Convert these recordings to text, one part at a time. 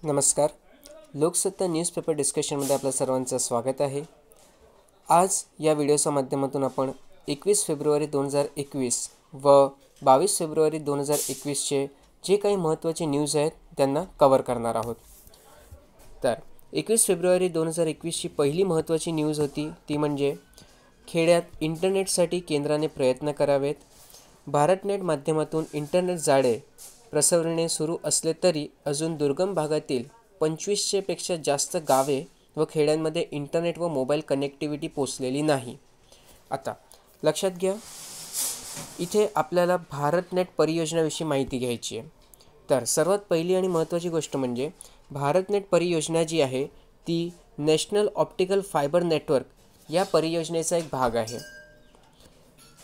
नमस्कार. लोकसत्ता न्यूजपेपर डिस्कशनमध्ये आपलं सर्वांचं स्वागत आहे. आज या व्हिडिओच्या माध्यमातून आपण 21 फेब्रुवारी 2021 व 22 फेब्रुवारी 2021चे जे काही महत्त्वाचे न्यूज आहेत त्यांना कव्हर करणार आहोत. तर 21 फेब्रुवारी 2021ची पहिली महत्त्वाची न्यूज होती ती म्हणजे खेड्यात इंटरनेटसाठी केंद्राने प्रयत्न करावेत. भारतनेट माध्यमातून इंटरनेट जाळे प्रसरणे सुरू असले तरी अजून दुर्गम भागातील 2500 पेक्षा जास्त गावे व खेड्यांमध्ये इंटरनेट व मोबाईल कनेक्टिव्हिटी पोचलेली नाही. आता लक्षात घ्या, इथे आपल्याला भारतनेट परियोजनेविषयी माहिती घ्यायची आहे. तर सर्वात पहिली आणि महत्त्वाची गोष्ट म्हणजे भारतनेट परियोजना जी आहे ती नॅशनल ऑप्टिकल फायबर नेटवर्क या परियोजनेचा एक भाग आहे.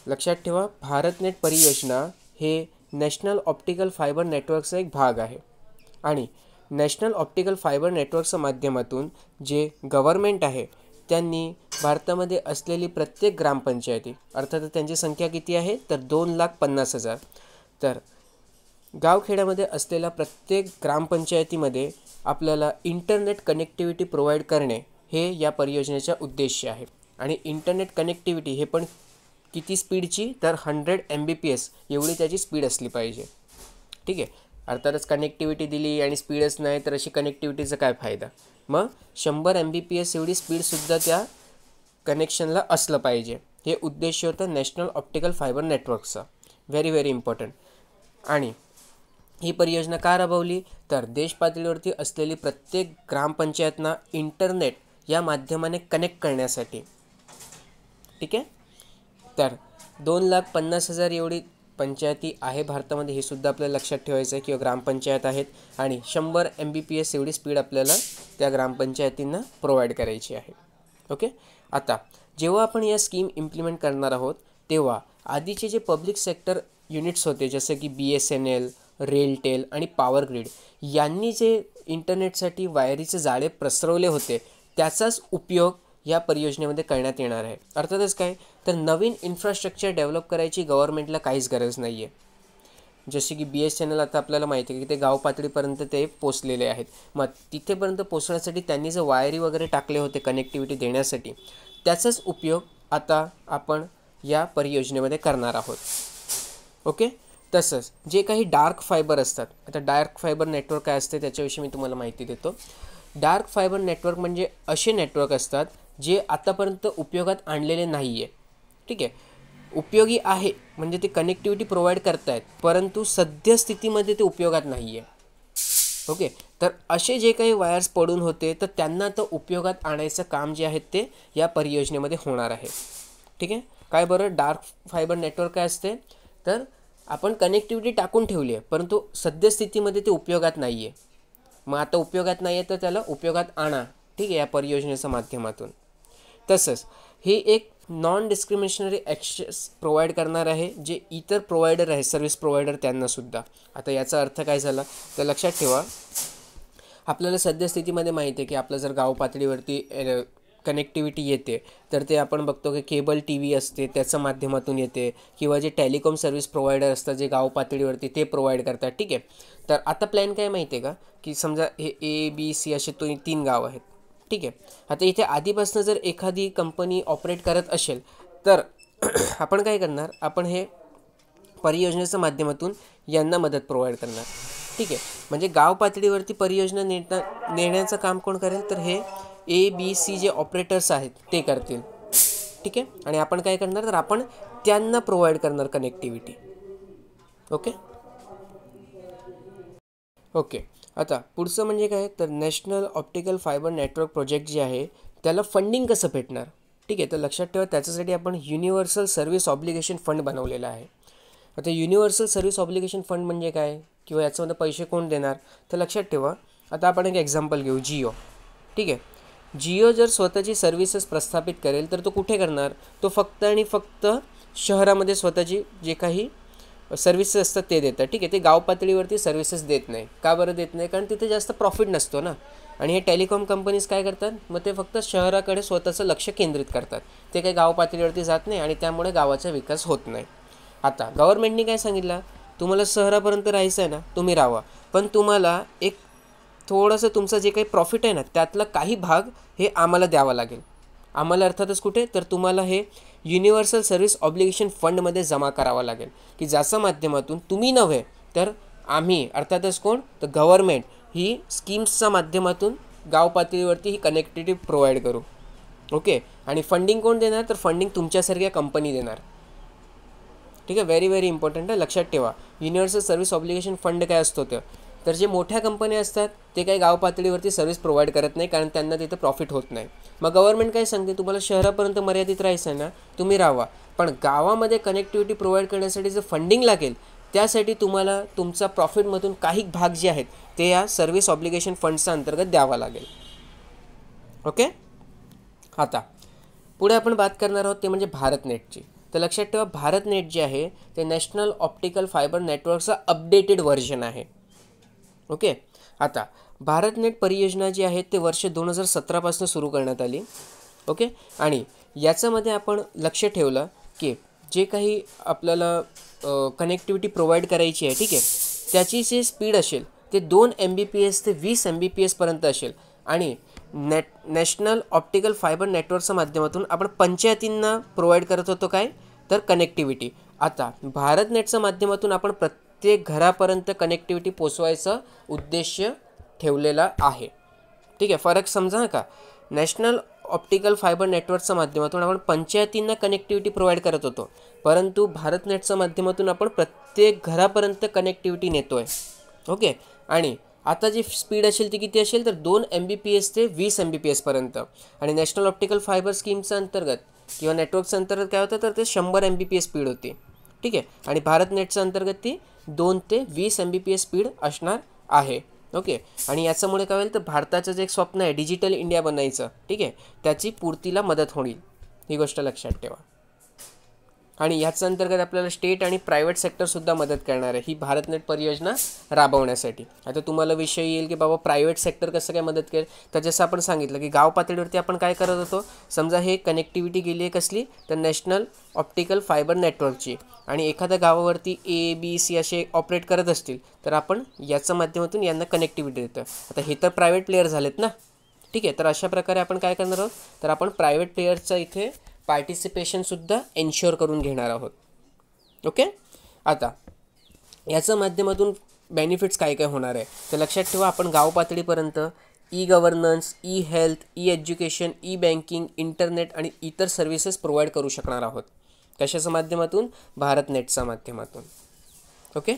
लक्षात ठेवा, भारतनेट परियोजना हे नॅशनल ऑप्टिकल फायबर नेटवर्कचा एक भाग आहे आणि नॅशनल ऑप्टिकल फायबर नेटवर्कच्या माध्यमातून जे गव्हर्नमेंट आहे त्यांनी भारतामध्ये असलेली प्रत्येक ग्रामपंचायती, अर्थात त्यांची संख्या किती आहे तर 2,50,000, तर गावखेड्यामध्ये असलेल्या प्रत्येक ग्रामपंचायतीमध्ये आपल्याला इंटरनेट कनेक्टिव्हिटी प्रोव्हाइड करणे हे या परियोजनेचा उद्देश आहे. आणि इंटरनेट कनेक्टिव्हिटी हे पण किती स्पीडची तर 100 Mbps एवढी त्याची स्पीड असली पाहिजे. ठीक आहे, अर्थातच कनेक्टिव्हिटी दिली आणि स्पीडच नाही तर अशी कनेक्टिव्हिटीचा काय फायदा. मग 100 Mbps एवढी स्पीडसुद्धा त्या कनेक्शनला असलं पाहिजे. हे उद्देश होतं नॅशनल ऑप्टिकल फायबर नेटवर्कचा. Very very important. आणि ही परियोजना का राबवली तर देश पातळीवरती असलेली प्रत्येक ग्रामपंचायतना इंटरनेट या माध्यमाने कनेक्ट करण्यासाठी. ठीक आहे, तर 2,50,000 एवढी पंचायती आहे भारतामध्ये, हे सुद्धा आपल्याला लक्षात ठेवायचं आहे किंवा ग्रामपंचायत आहेत. आणि 100 Mbps एवढी स्पीड आपल्याला त्या ग्रामपंचायतींना प्रोव्हाइड करायची आहे. ओके, आता जेव्हा आपण या स्कीम इम्प्लिमेंट करणार आहोत तेव्हा आधीचे जे पब्लिक सेक्टर युनिट्स होते जसे की BSNL, रेलटेल आणि पॉवर ग्रीड यांनी जे इंटरनेटसाठी वायरीचे जाळे प्रसरवले होते त्याचाच उपयोग या परियोजनेमध्ये करण्यात येणार आहे. अर्थातच काय तर नवीन इन्फ्रास्ट्रक्चर डेव्हलप करायची गव्हर्नमेंटला काहीच गरज नाही आहे. जसे की BSNL आता आपल्याला माहिती आहे की ते गाव पातळीपर्यंत ते पोचलेले आहेत. मग तिथेपर्यंत पोचण्यासाठी त्यांनी जे वायरी वगैरे टाकले होते कनेक्टिव्हिटी देण्यासाठी त्याचाच उपयोग आता आपण या परियोजनेमध्ये करणार आहोत. ओके, तसंच जे काही डार्क फायबर असतात, आता डार्क फायबर नेटवर्क काय असते त्याच्याविषयी मी तुम्हाला माहिती देतो. डार्क फायबर नेटवर्क म्हणजे असे नेटवर्क असतात जे आतापर्यंत उपयोगात आणलेले नाही आहे. ठीक आहे, उपयोगी आहे म्हणजे ते कनेक्टिव्हिटी प्रोव्हाइड करतायत परंतु सद्यस्थितीमध्ये ते उपयोगात नाही आहे. ओके, तर असे जे काही वायर्स पडून होते तर त्यांना आता उपयोगात आणायचं काम जे आहे ते या परियोजनेमध्ये होणार आहे. ठीक आहे, काय बरं डार्क फायबर नेटवर्क काय असते तर आपण कनेक्टिव्हिटी टाकून ठेवली आहे परंतु सद्यस्थितीमध्ये ते उपयोगात नाही आहे. मग आता उपयोगात नाही आहे तर त्याला उपयोगात आणा. ठीक आहे, या परियोजनेच्या माध्यमातून. तसंच हे एक नॉन डिस्क्रिमिनेशनरी ॲक्सेस प्रोव्हाइड करणार आहे जे इतर प्रोव्हायडर आहे सर्व्हिस प्रोव्हायडर त्यांनासुद्धा. आता याचा अर्थ काय झाला तर लक्षात ठेवा, आपल्याला सद्यस्थितीमध्ये माहिती आहे की आपलं जर गाव पातळीवरती कनेक्टिव्हिटी येते तर ते आपण बघतो की केबल TV असते त्याच्या माध्यमातून येते किंवा जे टेलिकॉम सर्व्हिस प्रोव्हायडर असतात जे गाव पातळीवरती ते प्रोव्हाइड करतात. ठीक आहे, तर आता प्लॅन काय माहिती आहे का की समजा हे ABC असे 3 गाव आहेत. ठीक आहे, आता इथे आधीपासून जर एखादी कंपनी ऑपरेट करत असेल तर आपण काय करणार, आपण हे परियोजनेच्या माध्यमातून यांना मदत प्रोव्हाइड करणार. ठीक आहे, म्हणजे गाव पातळीवरती परियोजना नेण्याचं काम कोण करेल तर हे ABC जे ऑपरेटर्स आहेत ते करतील. ठीक आहे, आणि आपण काय करणार तर आपण त्यांना प्रोव्हाइड करणार कनेक्टिव्हिटी. ओके ओके आता पुढचं म्हणजे काय तर national optical fibre network project जे आहे त्याला फंडिंग कसं भेटणार. ठीक आहे, तर लक्षात ठेवा त्याच्यासाठी आपण युनिव्हर्सल सर्व्हिस ऑब्लिगेशन फंड बनवलेला आहे. आता युनिव्हर्सल सर्व्हिस ऑब्लिगेशन फंड म्हणजे काय किंवा याच्यामध्ये पैसे कोण देणार तर लक्षात ठेवा, आता आपण एक एक्झाम्पल घेऊ, जिओ. ठीक आहे, जिओ जर स्वतःची सर्व्हिसेस प्रस्थापित करेल तर तो कुठे करणार, तो फक्त आणि फक्त शहरामध्ये स्वतःची जे काही सर्व्हिसेस असतात ते देतात. ठीक आहे, ते गाव पातळीवरती सर्व्हिसेस देत नाही. का बरं देत नाही, कारण तिथे जास्त प्रॉफिट नसतो ना. आणि हे टेलिकॉम कंपनीज काय करतात मग ते फक्त शहराकडे स्वतःचं लक्ष केंद्रित करतात, ते काही गाव पातळीवरती जात नाही आणि त्यामुळे गावाचा विकास होत नाही. आता गव्हर्नमेंटने काय सांगितलं, तुम्हाला शहरापर्यंत राहायचं आहे ना तुम्ही राहा, पण तुम्हाला एक थोडंसं तुमचं जे काही प्रॉफिट आहे ना त्यातला काही भाग हे आम्हाला द्यावा लागेल. आम्हाला अर्थातच कुठे, तर तुम्हाला हे युनिव्हर्सल सर्व्हिस ऑब्लिगेशन फंडमध्ये जमा करावा लागेल, की ज्याच्या माध्यमातून तुम्ही नव्हे तर आम्ही, अर्थातच कोण, तर गव्हर्मेंट ही स्कीम्सच्या माध्यमातून गाव पातळीवरती ही कनेक्टिव्हिटी प्रोव्हाइड करू. ओके. आणि फंडिंग कोण देणार, तर फंडिंग तुमच्यासारख्या कंपनी देणार. ठीक आहे. व्हेरी व्हेरी इम्पॉर्टंट आहे, लक्षात ठेवा. युनिव्हर्सल सर्व्हिस ऑब्लिगेशन फंड काय असतो तर जे मोठ्या कंपन्या असतात ते काही गाव पातळीवरती सर्व्हिस प्रोव्हाइड करत नाही, कारण त्यांना तिथं प्रॉफिट होत नाही. मग गव्हर्नमेंट काय सांगते, तुम्हाला शहरापर्यंत मर्यादित राहायचं आहे ना, तुम्ही राहा, पण गावामध्ये कनेक्टिव्हिटी प्रोव्हाइड करण्यासाठी जे फंडिंग लागेल त्यासाठी तुम्हाला तुमचा प्रॉफिटमधून काही भाग जे आहेत ते या सर्व्हिस ऑब्लिगेशन फंडच्या अंतर्गत द्यावा लागेल. ओके. आता पुढे आपण बात करणार आहोत ते म्हणजे भारतनेटची. तर लक्षात ठेवा, भारतनेट जे आहे ते नॅशनल ऑप्टिकल फायबर नेटवर्कचा अपडेटेड व्हर्जन आहे. ओके. आता भारतनेट परियोजना जी आहे ते वर्ष 2017पासून सुरू करण्यात आली. ओके. आणि याच्यामध्ये आपण लक्ष ठेवलं की जे काही आपल्याला कनेक्टिव्हिटी प्रोव्हाइड करायची आहे, ठीक आहे, त्याची जे स्पीड असेल ते 2 MBPS ते 20 MBPS पर्यंत असेल. आणि नॅशनल ऑप्टिकल फायबर नेटवर्कच्या माध्यमातून आपण पंचायतींना प्रोव्हाइड करत होतो काय, तर कनेक्टिव्हिटी. आता भारतनेटच्या माध्यमातून आपण प्रत्येक घरापर्यंत कनेक्टिव्हिटी पोचवायचा उद्देश ठेवलेला आहे. ठीक आहे. फरक समजा का, नॅशनल ऑप्टिकल फायबर नेटवर्कच्या माध्यमातून आपण पंचायतींना कनेक्टिव्हिटी प्रोव्हाइड करत होतो, परंतु भारतनेटच्या माध्यमातून आपण प्रत्येक घरापर्यंत कनेक्टिव्हिटी नेतो आहे. ओके. आणि आता जी स्पीड असेल ती किती असेल, तर 2 MBPS ते 20 MBPS पर्यंत. आणि नॅशनल ऑप्टिकल फायबर स्कीमच्या अंतर्गत किंवा नेटवर्कच्या अंतर्गत काय होतं, तर ते 100 MBPS स्पीड होती. ठीक आहे. आणि भारतनेटच्या अंतर्गत ती 2 ते 20 MBPS स्पीड असणार आहे. ओके. आणि याच्यामुळे काय होईल, तर भारताचं जे एक स्वप्न आहे डिजिटल इंडिया बनायचं, ठीक आहे, त्याची पूर्तीला मदत होईल. ही गोष्ट लक्षात ठेवा. आणि याच्या अंतर्गत आपल्याला स्टेट आणि प्रायव्हेट सेक्टरसुद्धा मदत करणार आहे ही भारतनेट परियोजना राबवण्यासाठी. आता तुम्हाला विषय येईल की बाबा प्रायव्हेट सेक्टर कसं काय मदत करेल, तर जसं आपण सांगितलं की गाव पातळीवरती आपण काय करत होतो, समजा हे कनेक्टिव्हिटी गेली आहे कसली, तर नॅशनल ऑप्टिकल फायबर नेटवर्कची, आणि एखाद्या गावावरती ABC असे ऑपरेट करत असतील तर आपण याच्या माध्यमातून यांना कनेक्टिव्हिटी देतो. आता हे तर प्रायव्हेट प्लेयर झालेत ना. ठीक आहे. तर अशा प्रकारे आपण काय करणार आहोत, तर आपण प्रायव्हेट प्लेयरचा इथे पार्टिसिपेशनसुद्धा एन्श्योर करून घेणार आहोत. ओके. आता याच्या माध्यमातून बेनिफिट्स काय काय होणार आहे, तर लक्षात ठेवा, आपण गाव पातळीपर्यंत governance, health, education, banking, internet आणि इतर सर्व्हिसेस प्रोव्हाइड करू शकणार आहोत. कशाच्या माध्यमातून, भारतनेटच्या माध्यमातून. ओके.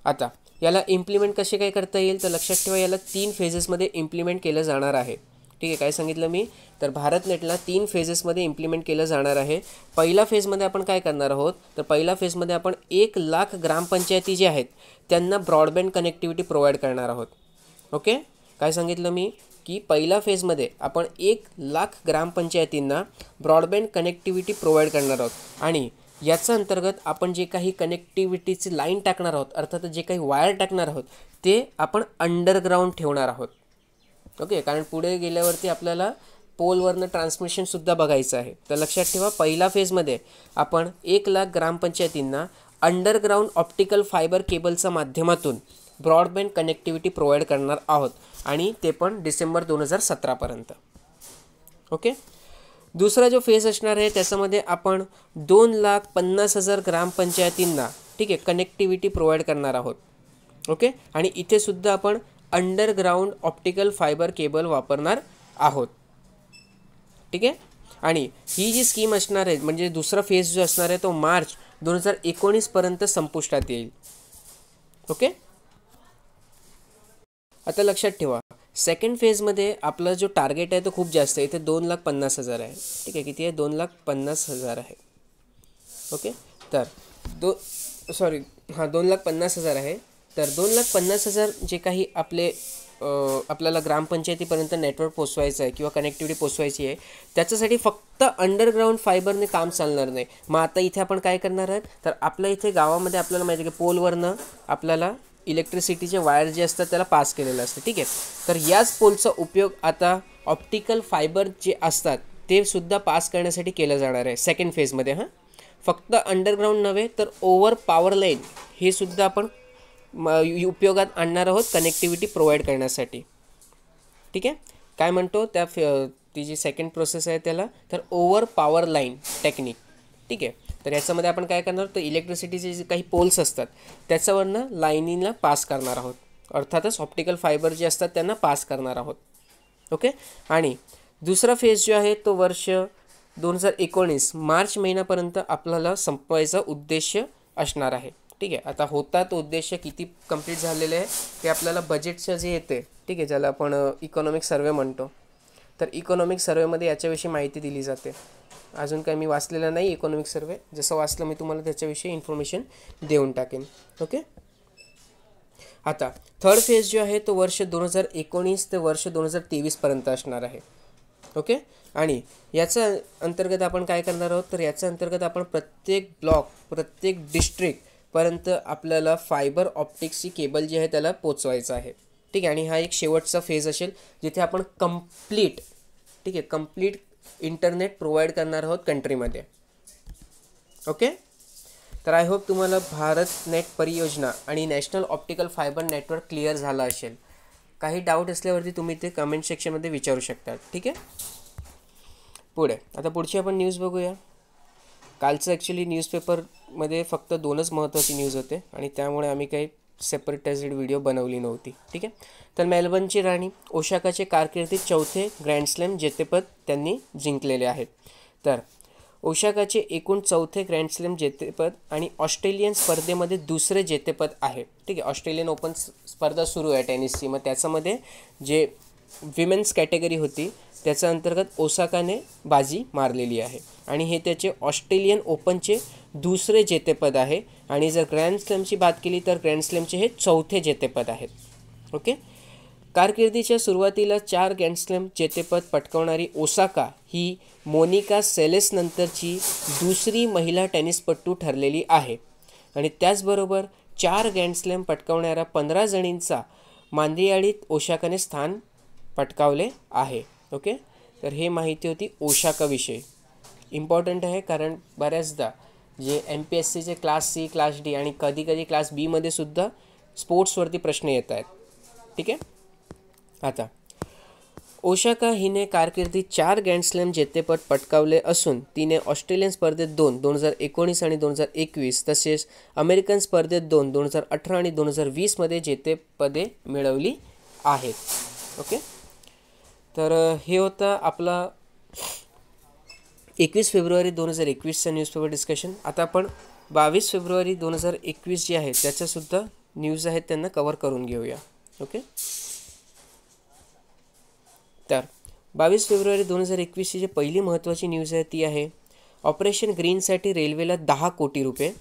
आता याला इम्प्लिमेंट कसे काय करता येईल, तर लक्षात ठेवा, याला 3 फेजेसमध्ये इम्प्लिमेंट केलं जाणार आहे. ठीक आहे. काय सांगितलं मी, तर भारतनेटला 3 फेजेसमध्ये इम्प्लिमेंट केलं जाणार आहे. पहिला फेजमध्ये आपण काय करणार आहोत, तर पहिला फेजमध्ये आपण 1,00,000 ग्रामपंचायती जे आहेत त्यांना ब्रॉडबँड कनेक्टिव्हिटी प्रोव्हाइड करणार आहोत. ओके. काय सांगितलं मी, की पहिल्या फेजमध्ये आपण 1,00,000 ग्रामपंचायतींना ब्रॉडबँड कनेक्टिव्हिटी प्रोव्हाइड करणार आहोत. आणि याच्या अंतर्गत आपण जे काही कनेक्टिव्हिटीची लाईन टाकणार आहोत, अर्थात जे काही वायर टाकणार आहोत ते आपण अंडरग्राऊंड ठेवणार आहोत. ओके. कारण पुढे गेल्यावरती आपल्याला पोलवरनं ट्रान्समिशनसुद्धा बघायचं आहे. तर लक्षात ठेवा, पहिला फेजमध्ये आपण 1,00,000 ग्रामपंचायतींना अंडरग्राऊंड ऑप्टिकल फायबर केबलच्या माध्यमातून ब्रॉडबँड कनेक्टिव्हिटी प्रोव्हाइड करणार आहोत, आणि ते पण डिसेंबर 2017पर्यंत. ओके. दुसरा जो फेज असणार आहे त्याच्यामध्ये आपण 2,50,000 ग्रामपंचायतींना, ठीक आहे, कनेक्टिव्हिटी प्रोव्हाइड करणार आहोत. ओके. आणि इथे सुद्धा आपण अंडरग्राऊंड ऑप्टिकल फायबर केबल वापरणार आहोत. ठीक आहे. आणि ही जी स्कीम असणार आहे, म्हणजे दुसरा फेज जो असणार आहे तो मार्च 2019पर्यंत संपुष्टात येईल. ओके. आता लक्षात ठेवा, सेकंड फेजमध्ये आपला जो टार्गेट आहे तो खूप जास्त आहे. इथे 2,50,000 आहे. ठीक आहे. किती आहे, 2,50,000 आहे. ओके. तर 2,50,000 आहे. तर 2,50,000 जे काही आपल्याला ग्रामपंचायतीपर्यंत नेटवर्क पोचवायचं आहे किंवा कनेक्टिव्हिटी पोचवायची आहे, त्याच्यासाठी फक्त अंडरग्राऊंड फायबरने काम चालणार नाही. मग आता इथे आपण काय करणार आहोत, तर आपल्या इथे गावामध्ये आपल्याला माहिती आहे की पोलवरनं आपल्याला इलेक्ट्रिसिटीचे वायर जे असतात त्याला पास केलेलं असतं. ठीक आहे. तर याच पोलचा उपयोग आता ऑप्टिकल फायबर जे असतात ते सुद्धा पास करण्यासाठी केलं जाणार आहे सेकंड फेजमध्ये. फक्त अंडरग्राऊंड नव्हे तर ओव्हर पॉवर लाईन हे सुद्धा आपण उपयोगात आणणार आहोत कनेक्टिव्हिटी प्रोव्हाइड करण्यासाठी. ठीक आहे. काय म्हणतो ती जी सेकंड प्रोसेस आहे त्याला तर ओव्हर पॉवर लाईन टेक्निक. ठीक आहे. तर याच्यामध्ये आपण काय करणार तर इलेक्ट्रिसिटीचे जे काही पोल्स असतात त्याच्यावरनं लाईनीला पास करणार आहोत, अर्थातच ऑप्टिकल फायबर जे असतात त्यांना पास करणार आहोत. ओके. आणि दुसरा फेज जो आहे तो वर्ष 2019 मार्च महिन्यापर्यंत आपल्याला संपवायचा उद्देश असणार आहे. ठीक आहे. आता होता तो उद्देश किती कंप्लीट झालेले आहे ते आपल्याला बजेटचं जे येते, ठीक आहे, ज्याला आपण इकॉनॉमिक सर्वे म्हणतो, तर इकॉनॉमिक सर्वेमध्ये याच्याविषयी माहिती दिली जाते. अजून काही मी वाचलेलं नाही इकॉनॉमिक सर्वे, जसं वाचलं मी तुम्हाला त्याच्याविषयी इन्फॉर्मेशन देऊन टाकेन. ओके. आता थर्ड फेज जो आहे तो वर्ष 2019 ते वर्ष 2023पर्यंत असणार आहे. ओके. आणि याच्या अंतर्गत आपण काय करणार आहोत तर याच्या अंतर्गत आपण प्रत्येक ब्लॉक प्रत्येक डिस्ट्रिक्टपर्यंत आपल्याला फायबर ऑप्टिक्सची केबल जी आहे त्याला पोचवायचं आहे. ठीक आहे. आणि हा एक शेवटचा फेज असेल जिथे आपण कंप्लीट, ठीक आहे, कंप्लीट इंटरनेट प्रोव्हाइड करणार आहोत कंट्रीमध्ये. ओके. तर आय होप तुम्हाला भारत नेट परियोजना आणि national optical fibre network clear झाला असेल. काही डाऊट असल्यावरती तुम्ही ते कमेंट सेक्शनमध्ये विचारू शकता. ठीक आहे. पुढे आता पुढची आपण न्यूज बघूया. कालचं ॲक्च्युली न्यूजपेपरमध्ये फक्त 2च महत्त्वाची न्यूज होते आणि त्यामुळे आम्ही काही सेपरेटाइज्ड व्हिडिओ बनवली नव्हती. ठीक आहे. तर मेलबर्नची राणी ओसाकाचे कारकिर्दीत 4थे ग्रँडस्लॅम जेतेपद त्यांनी जिंकलेले आहेत. तर ओसाकाचे एकूण 4थे ग्रँडस्लॅम जेतेपद आणि ऑस्ट्रेलियन स्पर्धेमध्ये 2रे जेतेपद आहे. ठीक आहे. ऑस्ट्रेलियन ओपन स्पर्धा सुरू आहे टेनिसची, मग त्याच्यामध्ये जे विमेन्स कॅटेगरी होती त्याच्या अंतर्गत ओसाकाने बाजी मारलेली आहे आणि हे त्याचे ऑस्ट्रेलियन ओपनचे 2रे जेतेपद आहे. आणि जर ग्रँड स्लॅमची बात केली तर ग्रँड स्लॅमचे हे 4थे जेतेपद आहेत. ओके. कारकिर्दीच्या सुरुवातीला 4 ग्रँड स्लॅम जेतेपद पटकावणारी ओसाका ही मोनिका सेलेस नंतरची 2री महिला टेनिसपटू ठरलेली आहे. आणि त्याचबरोबर 4 ग्रँड स्लॅम पटकावणाऱ्या 15 जणींचा मांदियाळीत ओसाकाने स्थान पटकावले आहे. ओके. तर हे माहिती होती ओसाकाविषयी. इम्पॉर्टंट आहे कारण बऱ्याचदा जे MPSCचे क्लास C, क्लास D आणि कधी क्लास Bमध्ये सुद्धा स्पोर्ट्सवरती प्रश्न येत आहेत. ठीक आहे. आता ओसाका हिने कारकिर्दीत 4 ग्रँड स्लॅम जेतेपद पटकावले असून तिने ऑस्ट्रेलियन स्पर्धेत 2 2019 आणि 2021 तसेच अमेरिकन स्पर्धेत 2 2018 आणि 2020मध्ये जेतेपदे मिळवली आहेत. ओके. तर हे होतं आपला 21 फेब्रुवारी 2021चा न्यूजपेपर डिस्कशन. आता आपण 22 फेब्रुवारी 2021 जे आहे त्याच्यासुद्धा न्यूज आहेत त्यांना कवर करून घेऊया. ओके. तर 22 फेब्रुवारी 2021ची जी पहिली महत्त्वाची न्यूज आहे ती आहे ऑपरेशन ग्रीनसाठी रेल्वेला 10 कोटी रुपये.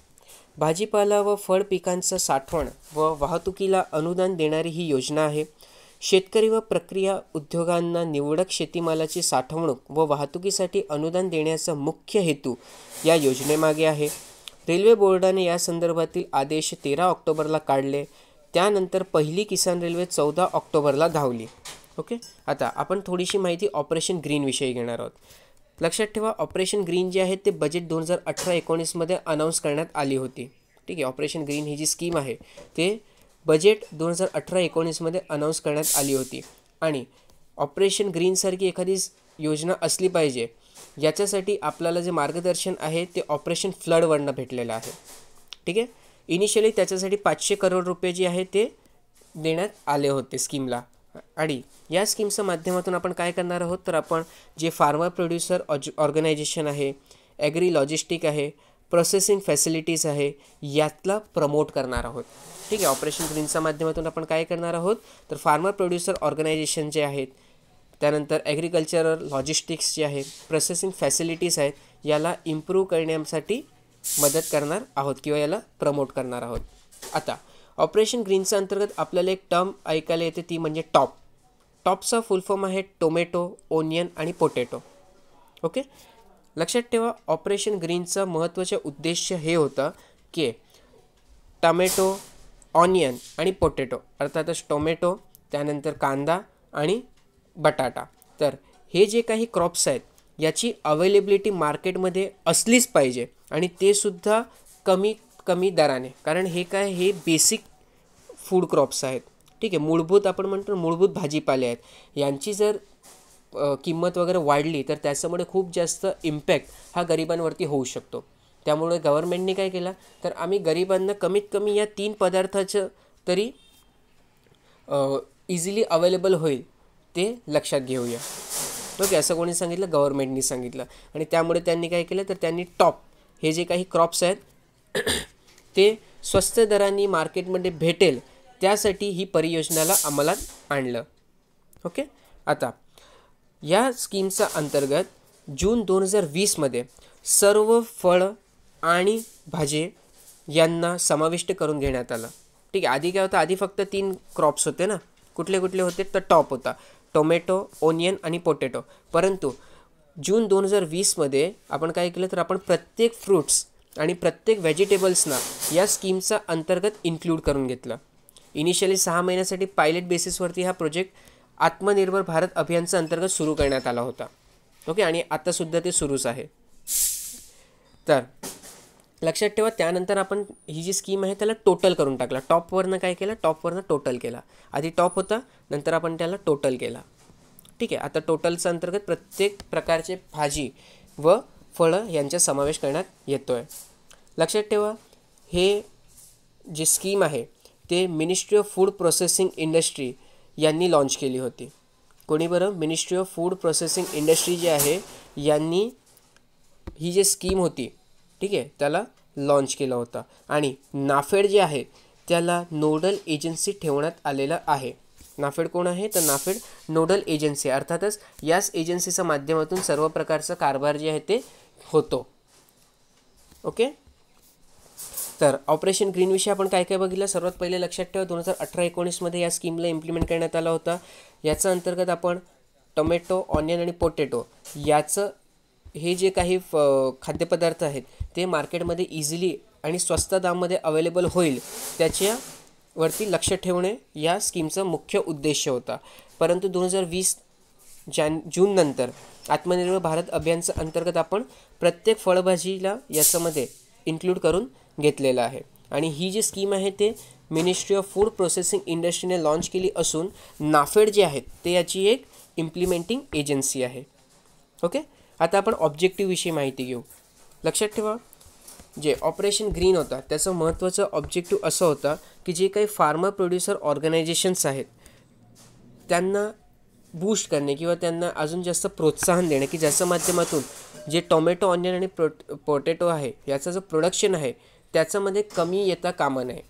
भाजीपाला व फळ पिकांचं साठवण व वाहतुकीला अनुदान देणारी ही योजना आहे. शेतकरी व प्रक्रिया उद्योगांना निवडक शेतीमालाची साठवणूक व वाहतुकीसाठी अनुदान देण्याचा मुख्य हेतू या योजनेमागे आहे. रेल्वे बोर्डाने या संदर्भातील आदेश 13 ऑक्टोबरला काढले. त्यानंतर पहिली किसान रेल्वे 14 ऑक्टोबरला धावली. ओके. आता आपण थोडीशी माहिती ऑपरेशन ग्रीनविषयी घेणार आहोत. लक्षात ठेवा ऑपरेशन ग्रीन जे आहे ते बजेट 2018-19मध्ये अनाऊन्स करण्यात आली होती. ठीक आहे. ऑपरेशन ग्रीन ही जी स्कीम आहे ते बजेट 2018-19मध्ये अनाऊन्स करण्यात आली होती. आणि ऑपरेशन ग्रीनसारखी एखादी योजना असली पाहिजे याच्यासाठी आपल्याला जे मार्गदर्शन आहे ते ऑपरेशन फ्लडवरनं भेटलेलं आहे. ठीक आहे. इनिशियली त्याच्यासाठी 500 करोड रुपये जे आहे ते देण्यात आले होते स्कीमला. आणि या स्कीमच्या माध्यमातून आपण काय करणार आहोत तर आपण जे फार्मर प्रोड्युसर ऑर्गनायझेशन आहे, ॲग्री लॉजिस्टिक आहे, प्रोसेसिंग फॅसिलिटीज आहे यातला प्रमोट करणार आहोत. ठीक आहे. ऑपरेशन ग्रीनच्या माध्यमातून आपण काय करणार आहोत तर फार्मर प्रोड्युसर ऑर्गनायझेशन जे आहेत, त्यानंतर ॲग्रिकल्चरल लॉजिस्टिक्स जे आहे, प्रोसेसिंग फॅसिलिटीज आहेत याला इम्प्रूव्ह करण्यासाठी मदत करणार आहोत किंवा याला प्रमोट करणार आहोत. आता ऑपरेशन ग्रीनच्या अंतर्गत आपल्याला एक टर्म ऐकायला येते ती म्हणजे टॉप. टॉपचा फुल फॉर्म आहे टोमॅटो, ओनियन आणि पोटॅटो. ओके. लक्षात ठेवा ऑपरेशन ग्रीनचा महत्त्वाचा उद्देश हे होतं की टमॅटो, ऑनियन आणि पोटॅटो अर्थातच टोमॅटो, त्यानंतर कांदा आणि बटाटा, तर हे जे काही क्रॉप्स आहेत याची अवेलेबिलिटी मार्केटमध्ये असलीच पाहिजे आणि ते सुद्धा कमी दराने. कारण हे बेसिक फूड क्रॉप्स आहेत. ठीक आहे, मूलभूत आपण म्हणतो मूलभूत भाजीपाले आहेत, यांची जर किंमत वगैरे वाढली तर त्याच्यामुळे खूप जास्त इम्पॅक्ट हा गरिबांवरती होऊ शकतो. त्यामुळे गव्हर्नमेंटने काय केलं तर आम्ही गरिबांना कमीत कमी या 3 पदार्थाचं तरी इझिली अवेलेबल होईल ते लक्षात घेऊया. ओके, असं कोणी सांगितलं? गव्हर्नमेंटनी सांगितलं. आणि त्यामुळे त्यांनी काय केलं तर त्यांनी टॉप हे जे काही क्रॉप्स आहेत ते स्वस्त दरांनी मार्केटमध्ये भेटेल त्यासाठी ही परियोजनाला अंमलात आणलं. ओके, आता या स्कीमचा अंतर्गत जून 2020मध्ये सर्व फळं आणि भाजे यांना समाविष्ट करून घेण्यात आलं. ठीक आहे, आधी काय होतं, आधी फक्त 3 क्रॉप्स होते ना. कुठले कुठले होते तर टॉप होता टोमॅटो, ओनियन आणि पोटॅटो. परंतु जून 2020मध्ये आपण काय केलं तर आपण प्रत्येक फ्रूट्स आणि प्रत्येक व्हेजिटेबल्सना या स्कीमचा अंतर्गत इन्क्लूड करून घेतलं. इनिशियली 6 महिन्यासाठी पायलट बेसिसवरती हा प्रोजेक्ट आत्मनिर्भर भारत अभियानचा अंतर्गत सुरू करण्यात आला होता. ओके, आणि आतासुद्धा ते सुरूच आहे. तर लक्षात ठेवा, त्यानंतर आपण ही जी स्कीम आहे त्याला टोटल करून टाकला. टॉपवरनं काय केलं, टॉपवरनं टोटल केला. आधी टॉप होता, नंतर आपण त्याला टोटल केला. ठीक आहे, आता टोटलचा अंतर्गत प्रत्येक प्रकारचे भाजी व फळं यांचा समावेश करण्यात येतो आहे. लक्षात ठेवा, हे जे स्कीम आहे ते ministry of food processing industry यांनी लॉन्च केली होती. कोणी बरं? Ministry of food processing industry जी आहे यांनी ही जी स्कीम होती, ठीक आहे, त्याला लॉन्च केला होता. आणि नाफेड जे आहे त्याला नोडल एजन्सी ठेवण्यात आलेलं आहे. नाफेड कोण आहे तर नाफेड नोडल एजन्सी, अर्थातच याच एजन्सीच्या माध्यमातून सर्व प्रकारचा कारभार जे आहे ते होतो. ओके, तर ऑपरेशन ग्रीनविषयी आपण काय काय बघितलं. सर्वात पहिले लक्षात ठेवा 2018-19मध्ये या स्कीमला इम्प्लिमेंट करण्यात आला होता. याचा अंतर्गत आपण टोमॅटो, ऑनियन आणि पोटॅटो याचं हे जे काही खाद्यपदार्थ आहेत ते मार्केटमध्ये इझिली आणि स्वस्त दामामध्ये अवेलेबल होईल त्याच्यावरती लक्ष ठेवणे या स्कीमचा मुख्य उद्देश होता. परंतु 2020 जून नंतर आत्मनिर्भर भारत अभियानच्या अंतर्गत आपण प्रत्येक फळभाजीला याच्यामध्ये इन्क्लूड करून घेतलेलं आहे. आणि ही जी स्कीम आहे ते मिनिस्ट्री ऑफ फूड प्रोसेसिंग इंडस्ट्रीने लॉन्च केली असून नाफेड जे आहेत ते याची एक इम्प्लिमेंटिंग एजन्सी आहे. ओके, आता आपण ऑब्जेक्टिव्हविषयी माहिती घेऊ. लक्षात ठेवा, जे ऑपरेशन ग्रीन होता त्याचं महत्त्वाचं ऑब्जेक्टिव्ह असं होता की जे काही फार्मर प्रोड्युसर ऑर्गनायझेशन्स आहेत त्यांना बूस्ट करणे किंवा त्यांना अजून जास्त प्रोत्साहन देणे की ज्याच्या माध्यमातून जे टोमॅटो, ऑनियन आणि पोटॅटो आहे याचं जो प्रोडक्शन आहे त्याच्यामध्ये कमी येता कामा नये.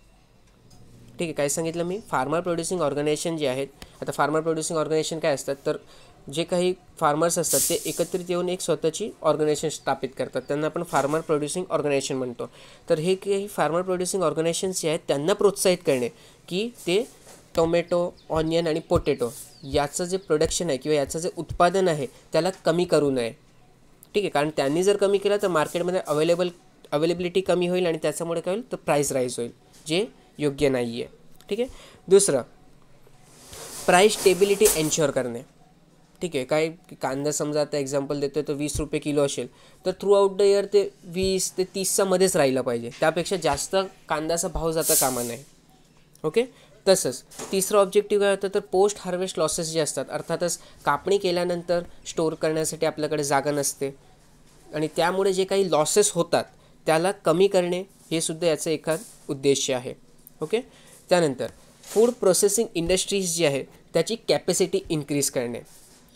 ठीक आहे, काय सांगितलं मी? फार्मर प्रोड्युसिंग ऑर्गनायझेशन जे आहेत, आता फार्मर प्रोड्युसिंग ऑर्गनायझेशन काय असतात तर जे काही फार्मर्स असतात ते एकत्रित येऊन एक स्वतःची ऑर्गनायझेशन स्थापित करतात, त्यांना आपण फार्मर प्रोड्युसिंग ऑर्गनायझेशन म्हणतो. तर हे काही फार्मर प्रोड्युसिंग ऑर्गनायझेशन्स जे आहेत त्यांना प्रोत्साहित करणे की ते टोमॅटो, ऑनियन आणि पोटॅटो याचं जे प्रोडक्शन आहे किंवा याचं जे उत्पादन आहे त्याला कमी करू नये. ठीक आहे, कारण त्यांनी जर कमी केलं तर मार्केटमध्ये अवेलेबिलिटी कमी होईल आणि त्याच्यामुळे काय होईल तर प्राईस राईज होईल, जे योग्य नाही आहे. ठीक आहे, दुसरं प्राईस स्टेबिलिटी एन्श्योर करणे. ठीक आहे, काय कांदा समजा आता एक्झाम्पल देतो तर 20 रुपये किलो असेल तर थ्रू आउट द इयर ते 20 ते 30च्या मध्येच राहिलं पाहिजे, त्यापेक्षा जास्त कांद्याचा भाव जाता कामा नये. ओके, तसंच तिसरं ऑब्जेक्टिव्ह काय होतं तर पोस्ट हार्वेस्ट लॉसेस जे असतात, अर्थातच कापणी केल्यानंतर स्टोअर करण्यासाठी आपल्याकडे जागा नसते आणि त्यामुळे जे काही लॉसेस होतात त्याला कमी करणे हे सुद्धा याचा एखाद उद्देश आहे. ओके, त्यानंतर फूड प्रोसेसिंग इंडस्ट्रीज जी आहे त्याची कॅपॅसिटी इन्क्रीज करणे.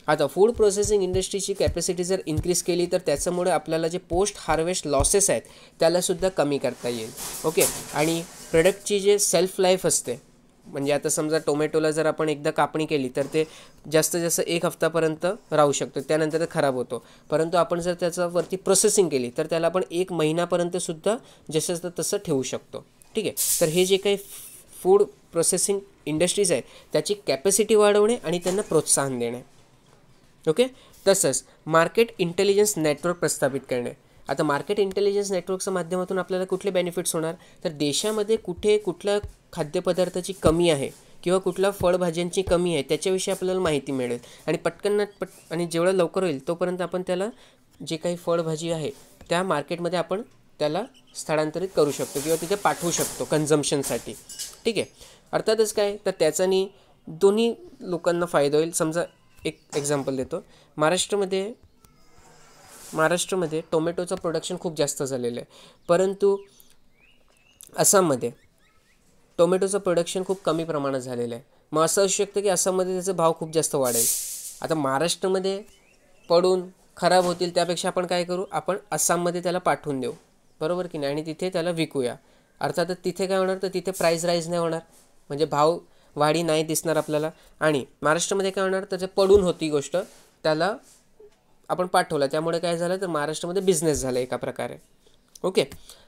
आता फूड प्रोसेसिंग इंडस्ट्रीची कॅपॅसिटी जर इन्क्रीज केली तर त्याच्यामुळे आपल्याला जे पोस्ट हार्वेस्ट लॉसेस आहेत त्यालासुद्धा कमी करता येईल. ओके, आणि प्रोडक्टची जे सेल्फ लाईफ असते, म्हणजे आता समजा टोमॅटोला जर आपण एकदा कापणी केली तर ते जास्तीत जास्त 1 हफ्तापर्यंत राहू शकतो, त्यानंतर ते खराब होतो. परंतु आपण जर त्याच्यावरती प्रोसेसिंग केली तर त्याला आपण 1 महिन्यापर्यंतसुद्धा जसं तसं ठेवू शकतो. ठीक आहे, तर हे जे काही फूड प्रोसेसिंग इंडस्ट्रीज आहेत त्याची कॅपॅसिटी वाढवणे आणि त्यांना प्रोत्साहन देणे. ओके, तसंच मार्केट इंटेलिजन्स नेटवर्क प्रस्थापित करणे. आता मार्केट इंटेलिजन्स नेटवर्कच्या माध्यमातून आपल्याला कुठले बेनिफिट्स होणार तर देशामध्ये कुठे कुठल्या खाद्यपदार्थाची कमी आहे किंवा कुठल्या फळभाज्यांची कमी आहे त्याच्याविषयी आपल्याला माहिती मिळेल आणि आणि जेवढं लवकर होईल तोपर्यंत आपण त्याला जे काही फळभाजी आहे त्या मार्केटमध्ये आपण त्याला स्थलांतरित करू शकतो किंवा तिथे पाठवू शकतो कन्झम्पशनसाठी. ठीक आहे, अर्थातच काय तर त्याच्यानी दोन्ही लोकांना फायदा होईल. समजा एक एक्झाम्पल देतो. महाराष्ट्रामध्ये टोमॅटोचं प्रोडक्शन खूप जास्त झालेलं आहे, परंतु आसाममध्ये टोमॅटोचं प्रोडक्शन खूप कमी प्रमाणात झालेलं आहे. मग असं असू शकतं की आसाममध्ये त्याचा भाव खूप जास्त वाढेल. आता महाराष्ट्रामध्ये पडून खराब होतील त्यापेक्षा आपण काय करू, आपण आसाममध्ये त्याला पाठवून देऊ, बरोबर की नाही, आणि तिथे त्याला विकूया. अर्थातच तिथे काय होणार तर तिथे प्राईस राईज नाही होणार, म्हणजे भाव वाढी नाही दिसणार आपल्याला. आणि महाराष्ट्रामध्ये काय होणार तर जे पडून होती गोष्ट त्याला आपण पाठवला, त्यामुळे काय झालं तर महाराष्ट्रामध्ये बिझनेस झाला एका प्रकारे. ओके,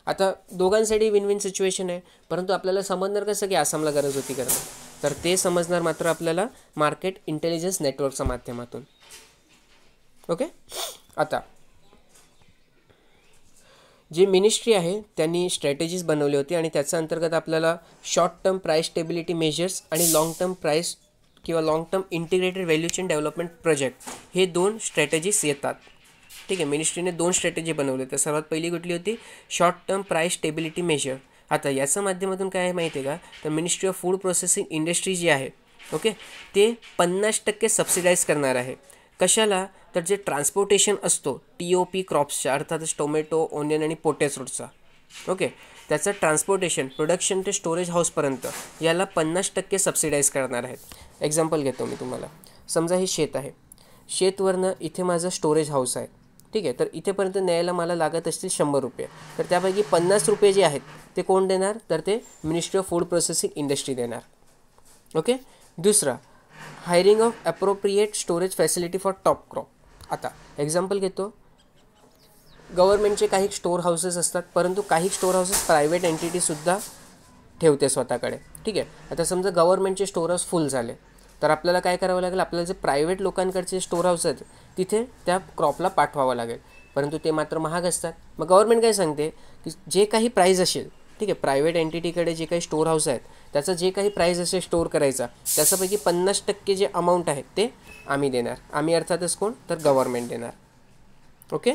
आता दोघांसाठी विन विन सिच्युएशन आहे. परंतु आपल्याला समजणार कसं की आसामला गरज होती करणं, तर ते समजणार मात्र आपल्याला मार्केट इंटेलिजन्स नेटवर्कच्या माध्यमातून. ओके, आता जी मिनिस्ट्री आहे त्यांनी स्ट्रॅटेजीज बनवली होती आणि त्याच्या अंतर्गत आपल्याला short term price stability measures आणि लॉंग टर्म प्राईस किंवा long term integrated value chain development project हे 2 स्ट्रॅटेजीज येतात. ठीक आहे, मिनिस्ट्रीने 2 स्ट्रॅटेजी बनवले. तर सर्वात पहिली कुठली होती, short term price stability measure. आता याच्या माध्यमातून काय आहे माहिती आहे का, तर ministry of food processing industry जी आहे, ओके, ते 50% सबसिडाईज करणार आहे. कशाला तर जे ट्रान्सपोर्टेशन असतो TOP क्रॉप्सचा, अर्थातच टोमॅटो, ओनियन आणि पोटॅटोचा, ओके, त्याचं ट्रान्सपोर्टेशन प्रोडक्शन ते स्टोरेज हाऊसपर्यंत याला 50% सबसिडाईज करणार आहेत. एक्झाम्पल घेतो मी तुम्हाला. समजा हे शेत आहे, शेतवरनं इथे माझं स्टोरेज हाऊस आहे. ठीक आहे, तर इथेपर्यंत न्यायला मला लागत असतील 100 रुपये, तर त्यापैकी 50 रुपये जे आहेत ते कोण देणार तर ते ministry of food processing industry देणार. ओके, दुसरा, hiring of appropriate storage facility for top crop. आता एक्झाम्पल घेतो, गव्हर्नमेंटचे काही स्टोअर हाऊसेस असतात, परंतु काही स्टोअर हाऊसेस प्रायव्हेट एंटिटीसुद्धा ठेवते स्वतःकडे. ठीक आहे, आता समजा गव्हर्नमेंटचे स्टोअर हाऊस फुल झाले तर आपल्याला काय करावं लागेल, आपल्याला जे प्रायव्हेट लोकांकडचे स्टोअर हाऊस आहेत तिथे त्या क्रॉपला पाठवावं लागेल, परंतु ते मात्र महाग असतात. मग गव्हर्नमेंट काय सांगते की जे काही प्राईज असेल, ठीक आहे, प्रायव्हेट एंटिटीकडे जे काही स्टोअर हाऊस आहेत त्याचं जे काही प्राईज असेल स्टोअर करायचा, त्याच्यापैकी 50% जे अमाऊंट आहेत ते आम्ही देणार. आम्ही अर्थातच कोण तर गव्हर्नमेंट देणार. ओके,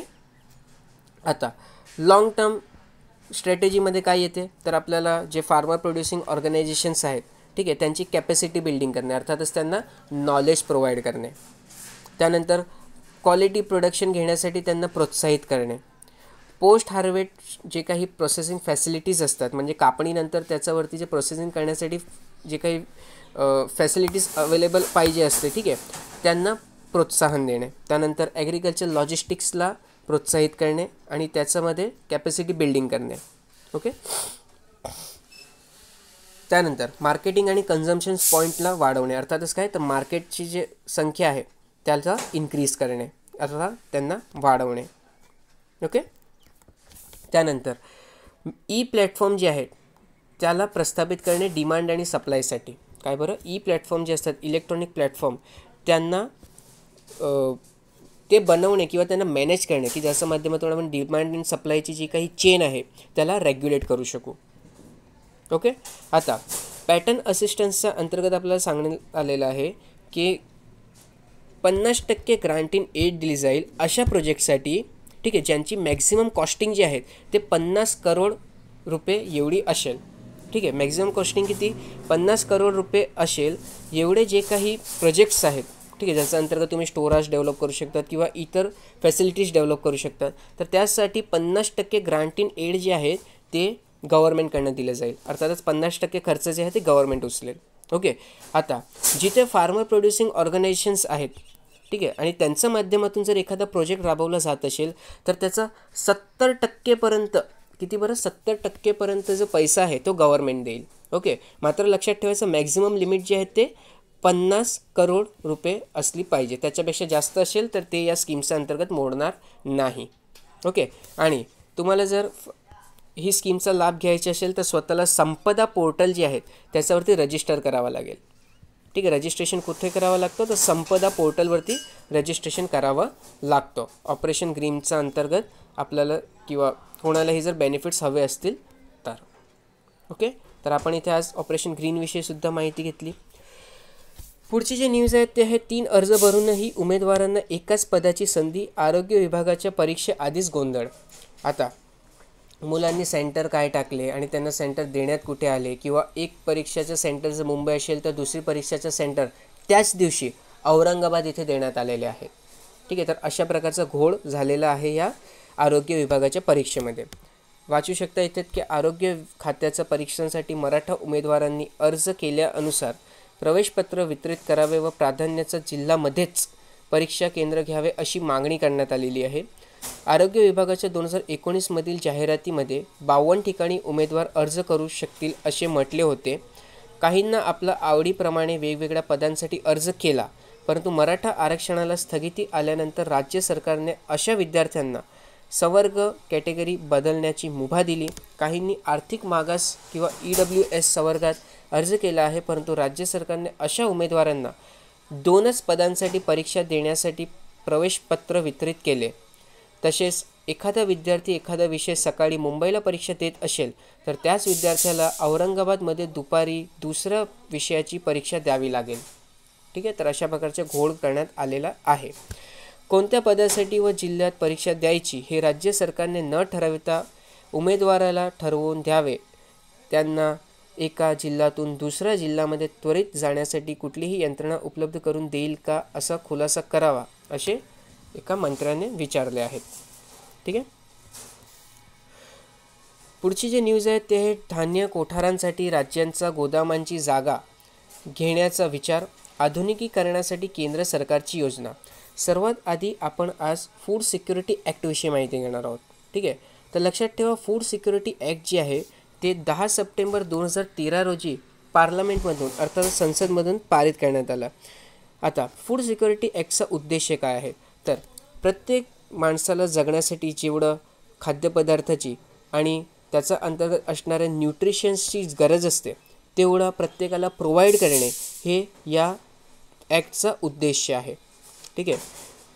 आता लॉंग टर्म स्ट्रॅटेजीमध्ये काय येते तर आपल्याला जे फार्मर प्रोड्युसिंग ऑर्गनायझेशन्स आहेत, ठीक आहे, त्यांची कॅपॅसिटी बिल्डिंग करणे, अर्थातच त्यांना नॉलेज प्रोव्हाइड करणे. त्यानंतर क्वालिटी प्रोडक्शन घेण्यासाठी त्यांना प्रोत्साहित करणे. पोस्ट हार्वेस्ट जे काही प्रोसेसिंग फॅसिलिटीज असतात, म्हणजे कापणीनंतर त्याच्यावरती जे प्रोसेसिंग करण्यासाठी जे काही फॅसिलिटीज अवेलेबल पाहिजे असते, ठीक आहे, त्यांना प्रोत्साहन देणे. त्यानंतर ॲग्रिकल्चर लॉजिस्टिक्सला प्रोत्साहित करणे आणि त्याच्यामध्ये कॅपॅसिटी बिल्डिंग करणे. ओके, त्यानंतर मार्केटिंग आणि कन्झम्पशन पॉईंटला वाढवणे, अर्थातच काय तर मार्केटची जी संख्या आहे त्याचा इन्क्रीज करणे, अर्थात त्यांना वाढवणे. ओके, त्यानंतर प्लॅटफॉर्म जे आहेत त्याला प्रस्थापित करणे डिमांड आणि सप्लायसाठी. काय बरं, प्लॅटफॉर्म जे असतात इलेक्ट्रॉनिक प्लॅटफॉर्म, त्यांना ते बनवणे किंवा त्यांना मॅनेज करणे की ज्याच्या माध्यमातून आपण डिमांड आणि सप्लायची जी काही चेन आहे त्याला रेग्युलेट करू शकू. ओके, आता पॅटर्न असिस्टन्सच्या अंतर्गत आपल्याला सांगण्यात आलेलं आहे की 50% ग्रांट इन एड दिली जाईल अशा प्रोजेक्टसाठी, ठीक आहे, ज्यांची मॅक्झिमम कॉस्टिंग जी आहे ते 50 करोड रुपये एवढी असेल. ठीक आहे, मॅक्झिमम कॉस्टिंग किती 50 करोड रुपये असेल एवढे जे काही प्रोजेक्ट्स आहेत, ठीक आहे, ज्याच्या अंतर्गत तुम्ही स्टोरेज डेव्हलप करू शकतात किंवा इतर फॅसिलिटीज डेव्हलप करू शकतात, तर त्यासाठी 50% ग्रांट इन एड जे आहे ते गव्हर्नमेंटकडनं दिलं जाईल. अर्थातच 50% खर्च जे आहे ते गव्हर्नमेंट उचलेल. ओके, आता जिथे फार्मर प्रोड्युसिंग ऑर्गनायझेशन्स आहेत, ठीक आहे, आणि त्यांच्या माध्यमातून जर एखादा प्रोजेक्ट राबवला जात असेल तर त्याचा 70% किती बरं 70% जो पैसा आहे तो गव्हर्नमेंट देईल. ओके, मात्र लक्षात ठेवायचं मॅक्झिमम लिमिट जे आहे ते 50 करोड रुपये असली पाहिजे. त्याच्यापेक्षा जास्त असेल तर ते या स्कीमच्या अंतर्गत मोडणार नाही. ओके, आणि तुम्हाला जर ही स्कीमचा लाभ घ्यायचा असेल तर स्वतःला संपदा पोर्टल जे आहेत त्याच्यावरती रजिस्टर करावं लागेल. ठीक आहे, रजिस्ट्रेशन कुठे करावं लागतं तर संपदा पोर्टलवरती रजिस्ट्रेशन करावं लागतं. ऑपरेशन ग्रीनच्या अंतर्गत आपल्याला किंवा कोणालाही जर बेनिफिट्स हवे असतील तर. ओके, तर आपण इथे आज ऑपरेशन ग्रीनविषयी सुद्धा माहिती घेतली. पुढची जे न्यूज आहेत ते आहे 3 अर्ज भरूनही उमेदवारांना एकाच पदाची संधी, आरोग्य विभागाच्या परीक्षेआधीच गोंधळ. आता मुलांनी सेंटर काय टाकले आणि त्यांना सेंटर देण्यात कुठे आले, किंवा एक परीक्षाचं सेंटर जर मुंबई असेल तर दुसरी परीक्षाचं सेंटर त्याच दिवशी औरंगाबाद इथे देण्यात आलेले आहे. ठीक आहे, तर अशा प्रकारचा घोळ झालेला आहे या आरोग्य विभागाच्या परीक्षेमध्ये. वाचू शकता इथे की आरोग्य खात्याच्या परीक्षांसाठी मराठा उमेदवारांनी अर्ज केल्यानुसार प्रवेशपत्र वितरित करावे व प्राधान्याच्या जिल्ह्यामध्येच परीक्षा केंद्र घ्यावे अशी मागणी करण्यात आलेली आहे. आरोग्य विभागाच्या 2019 जाहिरातीमध्ये 52 ठिकाणी उमेदवार अर्ज करू शकतील असे म्हटले होते. काहींना आपल्या आवडीप्रमाणे वेगवेगळ्या पदांसाठी अर्ज केला, परंतु मराठा आरक्षणाला स्थगिती आल्यानंतर राज्य सरकारने अशा विद्यार्थ्यांना संवर्ग कॅटेगरी बदलण्याची मुभा दिली. काहींनी आर्थिक मागास किंवा EWS संवर्गात अर्ज केला आहे, परंतु राज्य सरकारने अशा उमेदवारांना 2च पदांसाठी परीक्षा देण्यासाठी प्रवेशपत्र वितरित केले. तसेच एखादा विद्यार्थी एखादा विषय सकाळी मुंबईला परीक्षा देत असेल तर त्याच विद्यार्थ्याला औरंगाबादमध्ये दुपारी दुसऱ्या विषयाची परीक्षा द्यावी लागेल. ठीक आहे, तर अशा प्रकारचे घोळ करण्यात आलेला आहे. कोणत्या पदासाठी व जिल्ह्यात परीक्षा द्यायची हे राज्य सरकारने न ठरवता उमेदवाराला ठरवून द्यावे. त्यांना एका जिल्ह्यातून दुसऱ्या जिल्ह्यामध्ये त्वरित जाण्यासाठी कुठलीही यंत्रणा उपलब्ध करून देईल का, असा खुलासा करावा असे एका मंत्र्याने विचारले आहेत. ठीक आहे, पुढची जे न्यूज आहे ते आहे धान्य कोठारांसाठी राज्यांचा गोदामांची जागा घेण्याचा विचार, आधुनिकीकरणासाठी केंद्र सरकारची योजना. सर्वात आधी आपण आज फूड सिक्युरिटी ॲक्टविषयी माहिती घेणार आहोत. ठीक आहे, तर लक्षात ठेवा फूड सिक्युरिटी ॲक्ट जे आहे ते 10 सप्टेंबर 2013 रोजी पार्लमेंटमधून अर्थात संसदमधून पारित करण्यात आलं. आता फूड सिक्युरिटी ॲक्टचा उद्देश काय आहे, तर प्रत्येक माणसाला जगण्यासाठी जेवढं खाद्यपदार्थाची आणि त्याचा अंतर्गत असणाऱ्या न्यूट्रिशन्सची गरज असते तेवढं प्रत्येकाला प्रोव्हाइड करणे हे या ॲक्टचा उद्देश आहे. ठीक आहे,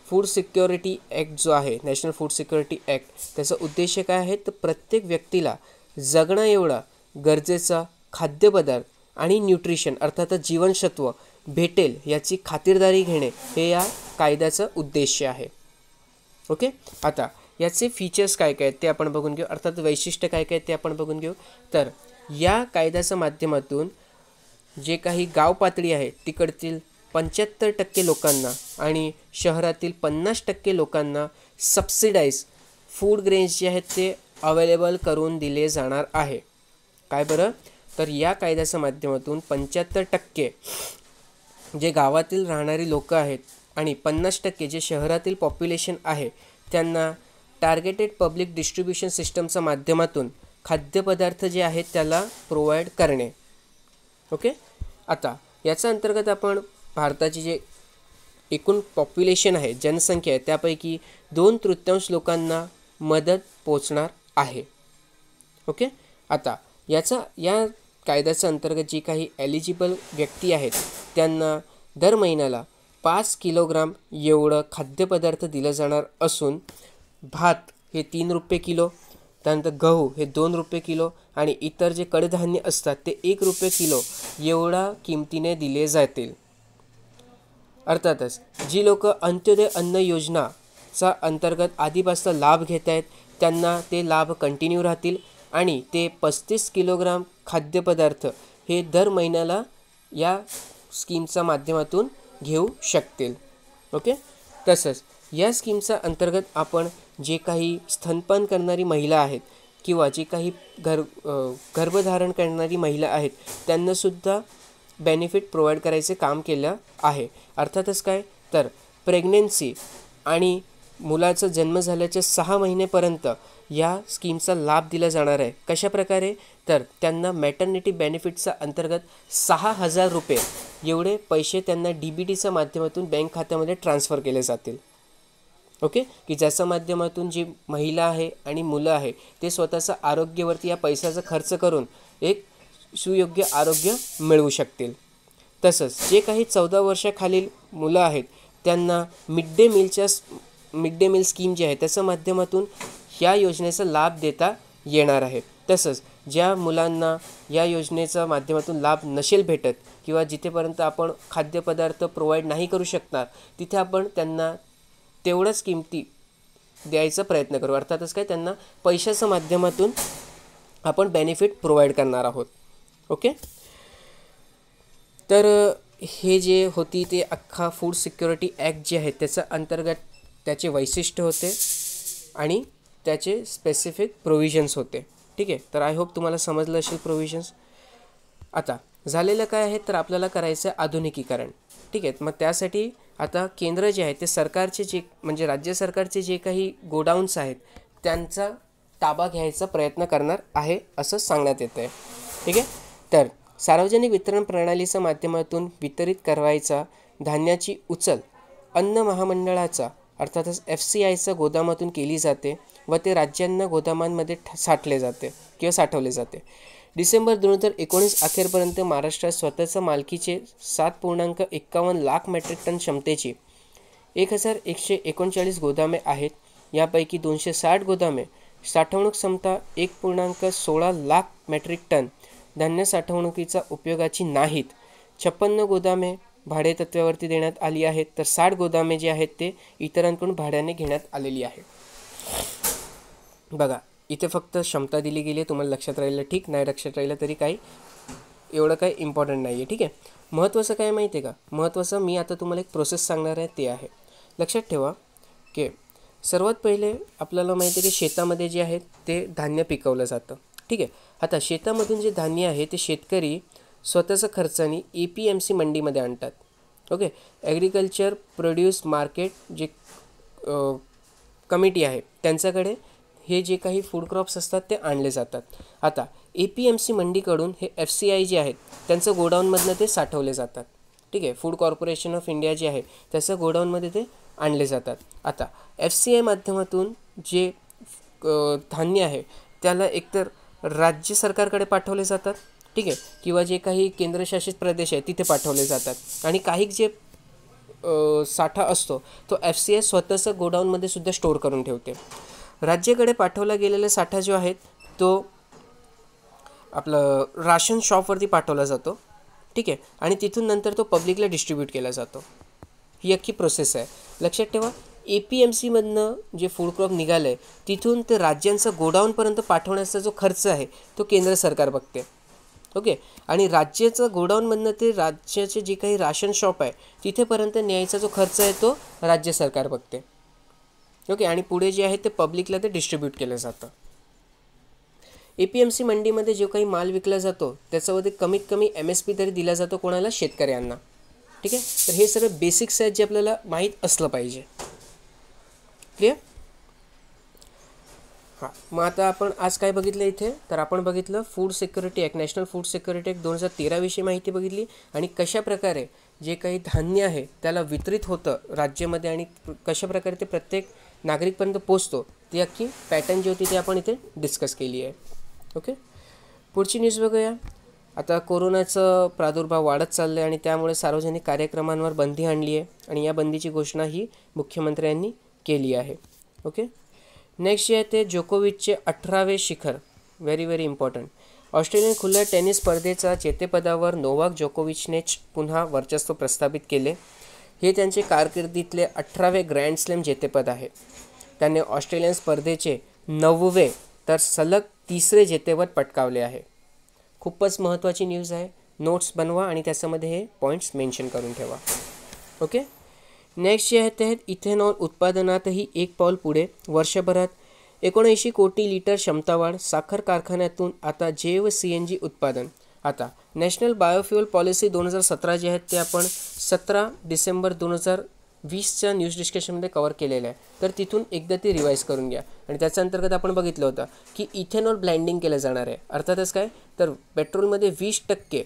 फूड सिक्युरिटी ॲक्ट जो आहे नॅशनल फूड सिक्युरिटी ॲक्ट, त्याचा उद्देश काय आहे तर प्रत्येक व्यक्तीला जगणं एवढा गरजेचा खाद्यपदार्थ आणि न्यूट्रिशन अर्थातच जीवनसत्व भेटेल याची खातिरदारी घेणे हे या कायद्याचा उद्देश आहे. ओके, आता याचे फीचर्स काय काय आहेत ते आपण बघून घेऊ, अर्थात वैशिष्ट्य काय काय ते आपण बघून घेऊ. तर या कायद्याच्या माध्यमातून जे काही गाव पातळी आहे तिकडतील 75% लोकांना आणि शहरातील 50% लोकांना सबसिडाईज फूड ग्रेन्स जे आहेत ते अवेलेबल करून दिले जाणार आहे. काय बरं, तर या कायद्याच्या माध्यमातून 75% जे गावातील राहणारी लोक आहेत आणि 50% जे शहरातील पॉप्युलेशन आहे त्यांना टार्गेटेड पब्लिक डिस्ट्रीब्युशन सिस्टमच्या माध्यमातून खाद्यपदार्थ जे आहेत त्याला प्रोव्हाइड करणे. ओके, आता याचा अंतर्गत आपण भारताची जे एकूण पॉप्युलेशन आहे जनसंख्या आहे त्यापैकी 2/3 लोकांना मदत पोचणार आहे. ओके, आता या कायद्याच्या अंतर्गत जी काही एलिजिबल व्यक्ती आहेत त्यांना दर महिन्याला 5 किलोग्राम एवढं खाद्यपदार्थ दिलं जाणार असून भात हे 3 रुपये किलो, त्यानंतर गहू हे 2 रुपये किलो आणि इतर जे कडधान्य असतात ते 1 रुपये किलो एवढा किमतीने दिले जातील. अर्थातच जी लोक अंत्योदय अन्न योजनाचा अंतर्गत आधीपासून लाभ घेत आहेत त्यांना ते लाभ कंटिन्यू राहतील आणि ते 35 किलोग्राम खाद्यपदार्थ हे दर महिन्याला या स्कीमच्या माध्यमातून घेऊ शकतील. ओके, तसंच या स्कीमच्या अंतर्गत आपण जे काही स्तनपान करणारी महिला आहेत किंवा जे काही गर्भधारण करणारी महिला आहेत त्यांनासुद्धा बेनिफिट प्रोव्हाइड करायचे काम केलं आहे. अर्थातच काय तर प्रेग्नेन्सी आणि मुलाचा जन्म झाल्याच्या 6 महिनेपर्यंत या स्कीमचा लाभ दिला जाणार आहे. कशा प्रकारे तर त्यांना मॅटर्निटी बेनिफिटचा अंतर्गत 6,000 रुपये एवढे पैसे त्यांना DBTच्या माध्यमातून बँक खात्यामध्ये ट्रान्सफर केले जातील. ओके, की ज्याच्या माध्यमातून जी महिला आहे आणि मुलं आहे ते स्वतःचा आरोग्यावरती या पैशाचा खर्च करून एक सुयोग्य आरोग्य मिळवू शकतील. तसंच जे काही 14 वर्षाखालील मुलं आहेत त्यांना मिड डे मील स्कीम जी आहे त्याच्या माध्यमातून या योजनेचा लाभ देता येणार आहे. तसंच ज्या मुलांना या योजनेच्या माध्यमातून लाभ नसेल भेटत किंवा जिथेपर्यंत आपण खाद्यपदार्थ प्रोव्हाइड नाही करू शकणार तिथे आपण त्यांना तेवढंच किमती द्यायचा प्रयत्न करू. अर्थातच काय त्यांना पैशाच्या माध्यमातून आपण बेनिफिट प्रोव्हाइड करणार आहोत. ओके. तर हे जे होती ते अख्खा फूड सिक्युरिटी ॲक्ट जे आहे त्याच्या अंतर्गत त्याचे वैशिष्ट्य होते आणि त्याचे स्पेसिफिक प्रोव्हिजन्स होते. ठीक आहे. तर आय होप तुम्हाला समजलं असेल प्रोव्हिजन्स. आता झालेलं काय आहे तर आपल्याला करायचं आहे आधुनिकीकरण. ठीक आहे. मग त्यासाठी आता केंद्र जे आहे ते सरकारचे जे म्हणजे राज्य सरकारचे जे काही गोडाऊन्स आहेत त्यांचा ताबा घ्यायचा प्रयत्न करणार आहे असं सांगण्यात येतं आहे. ठीक आहे. तर सार्वजनिक वितरण प्रणालीच्या माध्यमातून वितरित करायचा धान्याची उचल अन्न महामंडळाचा अर्थातच FCIच्या गोदामातून केली जाते व ते राज्यांना गोदामांमध्ये साठवले जाते. डिसेंबर 2019 अखेरपर्यंत महाराष्ट्रात स्वतःच्या मालकीचे 7.51 लाख मेट्रिक टन क्षमतेची 1139 गोदामे आहेत. यापैकी 260 गोदामे साठवणूक क्षमता 1.16 लाख मेट्रिक टन धान्य साठवणुकीचा उपयोगाची नाहीत. 56 गोदामे भाडे तत्त्वावरती देण्यात आली आहेत तर 60 गोदामे जे आहेत ते इतरांकडून भाड्याने घेण्यात आलेली आहे. बघा इथे फक्त क्षमता दिली गेली आहे. तुम्हाला लक्षात राहिलं ठीक, नाही लक्षात राहिलं तरी काही एवढं काही इम्पॉर्टंट नाही आहे. ठीक आहे. महत्त्वाचं काय माहिती आहे का, महत्त्वाचं मी आता तुम्हाला एक प्रोसेस सांगणार आहे ते आहे. लक्षात ठेवा की सर्वात पहिले आपल्याला माहिती आहे की शेतामध्ये जे आहे ते धान्य पिकवलं जातं. ठीक आहे. आता शेतामधून जे धान्य आहे ते शेतकरी स्वतःच्या खर्चाने APMC मंडीमध्ये आणतात. ओके. ॲग्रिकल्चर प्रोड्यूस मार्केट जे कमिटी आहे त्यांच्याकडे हे जे काही फूड क्रॉप्स असतात ते आणले जातात. आता APMC मंडीकडून हे FCI जे आहेत त्यांचं गोडाऊनमधनं ते साठवले जातात. ठीक आहे. फूड कॉर्पोरेशन ऑफ इंडिया जे आहे त्याचं गोडाऊनमध्ये ते आणले जातात. आता FCI माध्यमातून जे धान्य आहे त्याला एकतर राज्य सरकारकडे पाठवले जातात. ठीक आहे. किंवा जे काही केंद्रशासित प्रदेश आहे तिथे पाठवले जातात आणि काही जे साठा असतो तो FCI स्वतःचं गोडाऊनमध्ये सुद्धा स्टोअर करून ठेवते. राज्याकडे पाठवला गेलेला साठा जो आहे तो आपलं राशन शॉपवरती पाठवला जातो. ठीक आहे. आणि तिथून नंतर तो पब्लिकला डिस्ट्रीब्यूट केला जातो. ही अख्खी प्रोसेस आहे. लक्षात ठेवा APMC मधनं जे फूड क्रॉप निघालं आहे तिथून ते राज्यांचा गोडाऊनपर्यंत पाठवण्याचा जो खर्च आहे तो केंद्र सरकार बघते. ओके. आणि राज्याचं गोडाऊनमधनं ते राज्याचे जे काही राशन शॉप आहे तिथेपर्यंत न्यायचा जो खर्च आहे तो राज्य सरकार बघते. ओके. आणि पुढे जे आहे ते पब्लिकला ते डिस्ट्रीब्यूट केलं जातं. APMC मंडीमध्ये जो काही माल विकला जातो त्याच्यामध्ये कमीत कमी MSP तरी दिला जातो कोणाला, शेतकऱ्यांना. ठीक आहे. तर हे सगळं बेसिक्स आहेत जे आपल्याला माहीत असलं पाहिजे. क्लिअर. हां. मग आता आपण आज काय बघितलं इथे तर आपण बघितलं food security act, national food security act 2013 विषयी माहिती बघितली आणि कशाप्रकारे जे काही धान्य आहे त्याला वितरित होतं राज्यामध्ये आणि कशाप्रकारे ते प्रत्येक नागरिकपर्यंत पोचतो ती अख्खी पॅटर्न जी होती ती आपण इथे डिस्कस केली आहे. ओके. पुढची न्यूज बघूया. आता कोरोनाचं प्रादुर्भाव वाढत चाललं आहे आणि त्यामुळे सार्वजनिक कार्यक्रमांवर बंदी आणली आहे आणि या बंदीची घोषणा ही मुख्यमंत्र्यांनी केली आहे. ओके. नेक्स्ट जे आहे ते जोकोविचचे 18वे शिखर, व्हेरी व्हेरी इम्पॉर्टंट. ऑस्ट्रेलियन खुल्या टेनिस स्पर्धेचा जेतेपदावर नोवाक जोकोविचनेच पुन्हा वर्चस्व प्रस्थापित केले. हे त्यांचे कारकिर्दीतले 18वे ग्रँड स्लॅम जेतेपद आहे. त्याने ऑस्ट्रेलियन स्पर्धेचे 9वे तर सलग 3रे जेतेपद पटकावले आहे. खूपच महत्त्वाची न्यूज आहे. नोट्स बनवा आणि त्याच्यामध्ये हे पॉईंट्स मेन्शन करून ठेवा. ओके. नेक्स्ट जे आहे ते इथेनॉल उत्पादनातही एक पाऊल पुढे. वर्षभरात 79 कोटी लिटर क्षमतावाढ. साखर कारखान्यातून आता जैव CNG उत्पादन. आता नॅशनल बायोफ्युअल पॉलिसी 2017 जे आहेत ते आपण 17 डिसेंबर 2020च्या न्यूज डिस्कशनमध्ये कवर केलेलं आहे. तर तिथून एकदा ती रिवाईज करून घ्या. आणि त्याच्या अंतर्गत आपण बघितलं होतं की इथेनॉल ब्लेंडिंग केलं जाणार आहे. अर्थातच काय तर पेट्रोलमध्ये 20%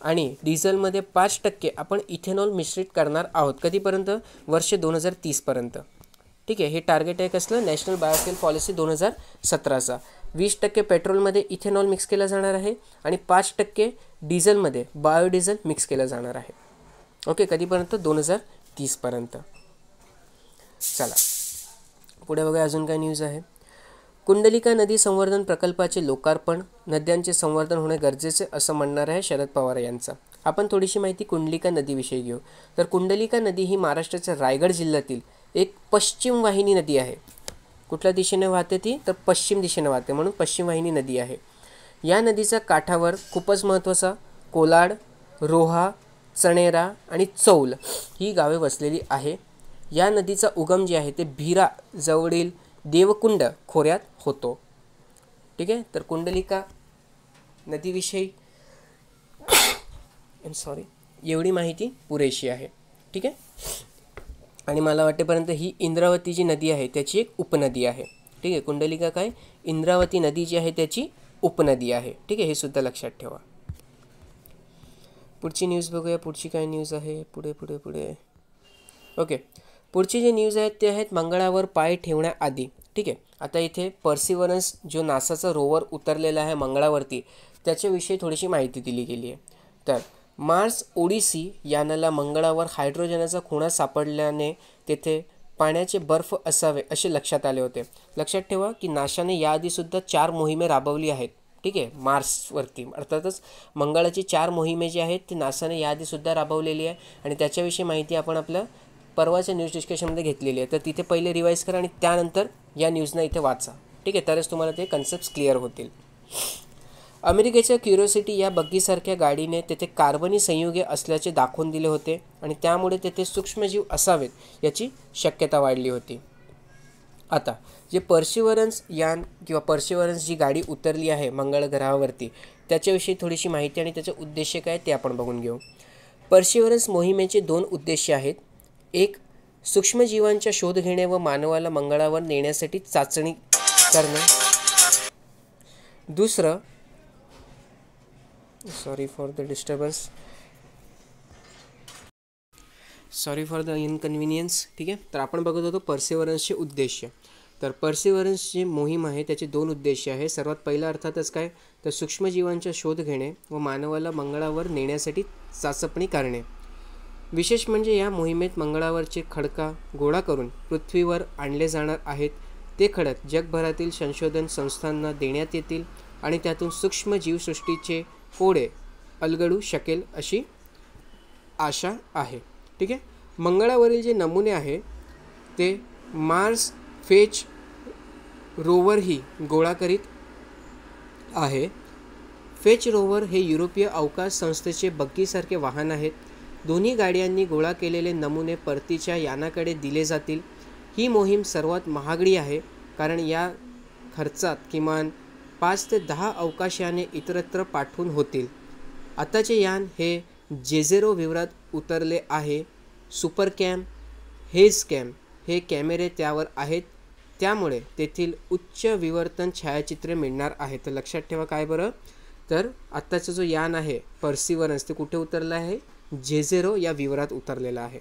आणि डिझेलमध्ये 5% आपण इथेनॉल मिश्रित करणार आहोत. कधीपर्यंत, वर्ष 2030पर्यंत. ठीक आहे. हे टार्गेट आहे कसलं, national biofuel policy 2017चा. 20% पेट्रोलमध्ये ethanol mix केलं जाणार आहे आणि 5% डिझेलमध्ये बायोडिझेल मिक्स केलं जाणार आहे. ओके. कधीपर्यंत, 2030पर्यंत. चला पुढे बघा अजून काय न्यूज आहे. कुंडलिका नदी संवर्धन प्रकल्पाचे लोकार्पण. नद्यांचे संवर्धन होणे गरजेचे असं म्हणणार आहे शरद पवार यांचं. आपण थोडीशी माहिती कुंडलिका नदीविषयी घेऊ. तर कुंडलिका नदी ही महाराष्ट्राच्या रायगड जिल्ह्यातील एक पश्चिम वाहिनी नदी आहे. कुठल्या दिशेने वाहते ती, तर पश्चिम दिशेने वाहते, म्हणून पश्चिम वाहिनी नदी आहे. या नदीच्या काठावर खूपच महत्त्वाचा कोलाड, रोहा, चणेरा आणि चौल ही गावे वसलेली आहे. या नदीचा उगम जे आहे ते भीरा जवळील देवकुंड खोऱ्यात होतो. ठीक आहे, तर कुंडलिका नदीविषयी एवढी माहिती पुरेशी आहे. ठीक आहे, आणि मला वाटेपर्यंत ही इंद्रावती जी नदी आहे त्याची एक उपनदी आहे. ठीक आहे, कुंडलिका काय, इंद्रावती नदी जी आहे त्याची उपनदी आहे. ठीक आहे, हे सुद्धा लक्षात ठेवा. पुढची न्यूज बघूया. पुढची काय न्यूज आहे, पुढे ओके. पुढची जे न्यूज आहेत ते आहेत मंगळावर पाय ठेवण्याआधी. ठीक आहे, आता इथे पर्सिवरन्स जो नासाचा रोवर उतरलेला आहे मंगळावरती त्याच्याविषयी थोडीशी माहिती दिली गेली आहे. तर मार्स ओडिसी यानाला मंगळावर हायड्रोजनाचा खुणा सापडल्याने तेथे पाण्याचे बर्फ असावे असे लक्षात आले होते. लक्षात ठेवा की नासाने याआधीसुद्धा 4 मोहिमे राबवली आहेत. ठीक आहे, मार्सवरती अर्थातच मंगळाची 4 मोहिमे जी आहेत ती नासाने याआधीसुद्धा राबवलेली आहे आणि त्याच्याविषयी माहिती आपण आपल्या परवाच्या न्यूज डिस्कशनमध्ये घेतलेली आहे. तर तिथे पहिले रिवाईज करा आणि त्यानंतर या न्यूजना इथे वाचा. ठीक आहे, तरच तुम्हाला ते कन्सेप्ट्स क्लिअर होतील. अमेरिकेच्या क्युरिओसिटी या बग्गीसारख्या गाडीने तेथे कार्बनी संयुगे असल्याचे दाखवून दिले होते आणि त्यामुळे तेथे सूक्ष्मजीव असावेत याची शक्यता वाढली होती. आता जे पर्सिवरन्स यान किंवा पर्सिवरन्स जी गाडी उतरली आहे मंगळ ग्रहावरती त्याच्याविषयी थोडीशी माहिती आणि त्याचे उद्देश काय ते आपण बघून घेऊ. पर्सिवरन्स मोहिमेचे 2 उद्देश आहेत. एक, सूक्ष्मजीवांचा शोध घेणे व मानवाला मंगळावर नेण्यासाठी चाचणी करणे. दुसरं, सॉरी फॉर द इनकन्व्हिनियन्स. ठीक आहे, तर आपण बघत होतो पर्सिवरन्सचे उद्देश. तर पर्सिवरन्स जी मोहीम आहे त्याचे 2 उद्देश आहे. सर्वात पहिला अर्थातच काय, तर सूक्ष्मजीवांचा शोध घेणे व मानवाला मंगळावर नेण्यासाठी चाचपणी करणे. विशेष म्हणजे या मोहिमेत मंगळावरचे खडका गोळा करून पृथ्वीवर आणले जाणार आहेत. ते खडक जगभरातील संशोधन संस्थांना देण्यात येतील आणि त्यातून सूक्ष्म जीवसृष्टीचे पोळे अलगडू शकेल अशी आशा आहे. ठीक आहे, मंगळावरील जे नमुने आहे ते मार्स फेच रोवरही गोळा करीत आहे. फेच रोवर हे युरोपीय अवकाश संस्थेचे बग्गीसारखे वाहन आहेत. दोन्ही गाड्यांनी गोळा केलेले नमुने परतीच्या यानाकडे दिले जातील. ही मोहीम सर्वात महागडी आहे कारण या खर्चात किमान 5 ते 10 अवकाशयाने इतरत्र पाठवून होतील. आताचे यान हे जेझेरो विवरात उतरले आहे. सुपरकॅम, हेजकॅम हे कॅमेरे त्यावर आहेत, त्यामुळे तेथील उच्च विवर्तन छायाचित्रे मिळणार आहेत. तर लक्षात ठेवा काय बरं, तर आत्ताचा जो यान आहे पर्सिवरन्स ते कुठे उतरलं आहे, जेझेरो या विवरात उतरलेला आहे.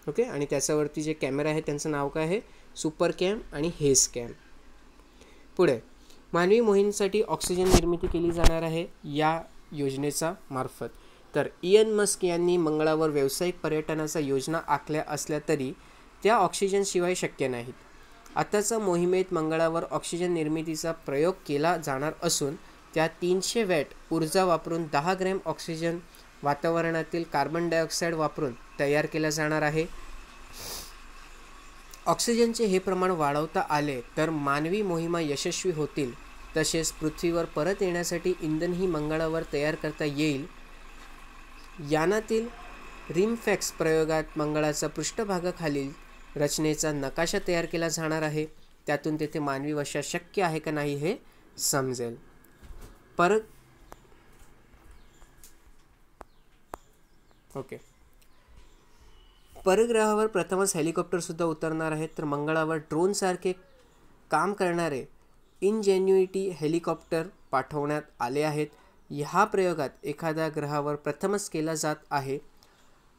ओके, आणि त्याच्यावरती जे कॅमेरा आहे त्यांचं नाव काय आहे, सुपरकॅम आणि हेजकॅम. पुढे मानवी मोहिमेसाठी ऑक्सिजन निर्मिती केली जाणार आहे या योजनेचा मार्फत. तर इयन मस्क यांनी मंगळावर व्यावसायिक पर्यटनाचा योजना आखल्या असल्या तरी त्या ऑक्सिजनशिवाय शक्य नाहीत. आताच्या मोहिमेत मंगळावर ऑक्सिजन निर्मितीचा प्रयोग केला जाणार असून त्या 300 वॅट ऊर्जा वापरून 10 ग्रॅम ऑक्सिजन वातावरणातील कार्बन डायऑक्साईड वापरून तयार केला जाणार आहे. ऑक्सिजनचे हे प्रमाण वाढवता आले तर मानवी मोहिमा यशस्वी होतील. तसेच पृथ्वीवर परत येण्यासाठी इंधनही मंगळावर तयार करता येईल. यानातील रिमफॅक्स प्रयोगात मंगळाचा पृष्ठभागाखालील रचनेचा नकाशा तयार केला जाणार आहे. त्यातून तेथे मानवी वसाहत शक्य आहे का नाही हे समजेल. परग्रहावर प्रथमच हेलिकॉप्टरसुद्धा उतरणार आहेत. तर मंगळावर ड्रोनसारखे काम करणारे इनजेन्युइटी हेलिकॉप्टर पाठवण्यात आले आहेत. ह्या प्रयोगात एखाद्या ग्रहावर प्रथमच केला जात आहे.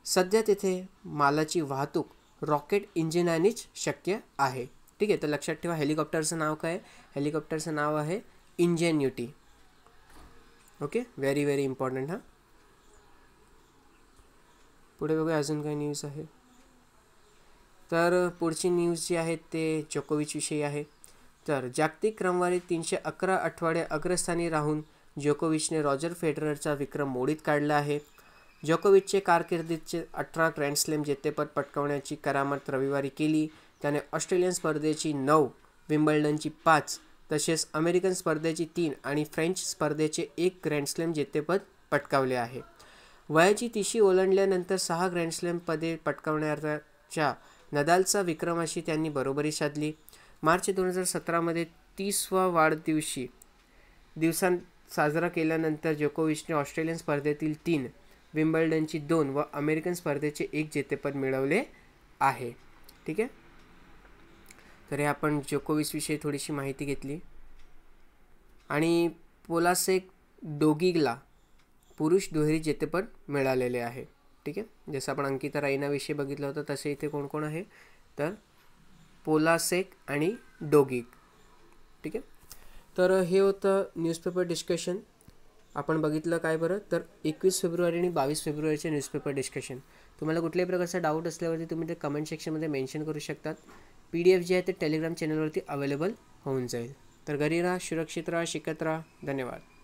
सध्या तेथे मालाची वाहतूक रॉकेट इंजिनानेच शक्य आहे. ठीक आहे, तर लक्षात ठेवा हेलिकॉप्टरचं नाव काय, हेलिकॉप्टरचं नाव आहे ingenuity. Okay, very very important. हां, पुढे बघूया अजून काही न्यूज आहे. तर पुढची न्यूज जी आहे ते जोकोविच विषयी आहे. तर जागतिक क्रमवारीत 311 आठवडे अग्रस्थानी राहून जोकोविचने रॉजर फेडररचा विक्रम मोडीत काढला आहे. जोकोविचचे कारकिर्दीचे 18 ग्रँड स्लॅम जेतेपद पटकावण्याची करामत रविवारी केली. त्याने ऑस्ट्रेलियन स्पर्धेची 9 विम्बल्डनची 5, तसेच अमेरिकन स्पर्धेची 3 आणि फ्रेंच स्पर्धेचे 1 ग्रँडस्लॅम जेतेपद पटकावले आहे. वयाची 30 ओलांडल्यानंतर 6 ग्रँडस्लॅम पदे पटकावण्याच्या नदालचा विक्रमाशी त्यांनी बरोबरी साधली. मार्च 2017मध्ये 30वा वाढदिवशी साजरा केल्यानंतर जोकोविचने ऑस्ट्रेलियन स्पर्धेतील 3, विम्बल्डनची 2 व अमेरिकन स्पर्धेचे 1 जेतेपद मिळवले आहे. ठीक आहे. तर हे आपण जोकोविचविषयी थोडीशी माहिती घेतली. आणि पोलासेक डोगिगला पुरुष दुहेरी जेतेपद मिळालेले आहे. ठीक आहे. जसं आपण अंकिता राईनाविषयी बघितलं होतं तसे इथे कोण कोण आहे तर पोलासेक आणि डोगिग. ठीक आहे. तर हे होतं न्यूजपेपर डिस्कशन. आपण बघितलं काय बरं तर 21 फेब्रुवारी आणि 22 फेब्रुवारीचे न्यूजपेपर डिस्कशन. तुम्हाला कुठल्याही प्रकारचा डाऊट असल्यावरती तुम्ही ते कमेंट सेक्शनमध्ये मेन्शन करू शकतात. PDF जे आहे ते टेलिग्राम चॅनलवरती अवेलेबल होऊन जाईल. तर घरी राहा, सुरक्षित राहा, शिकत राहा. धन्यवाद.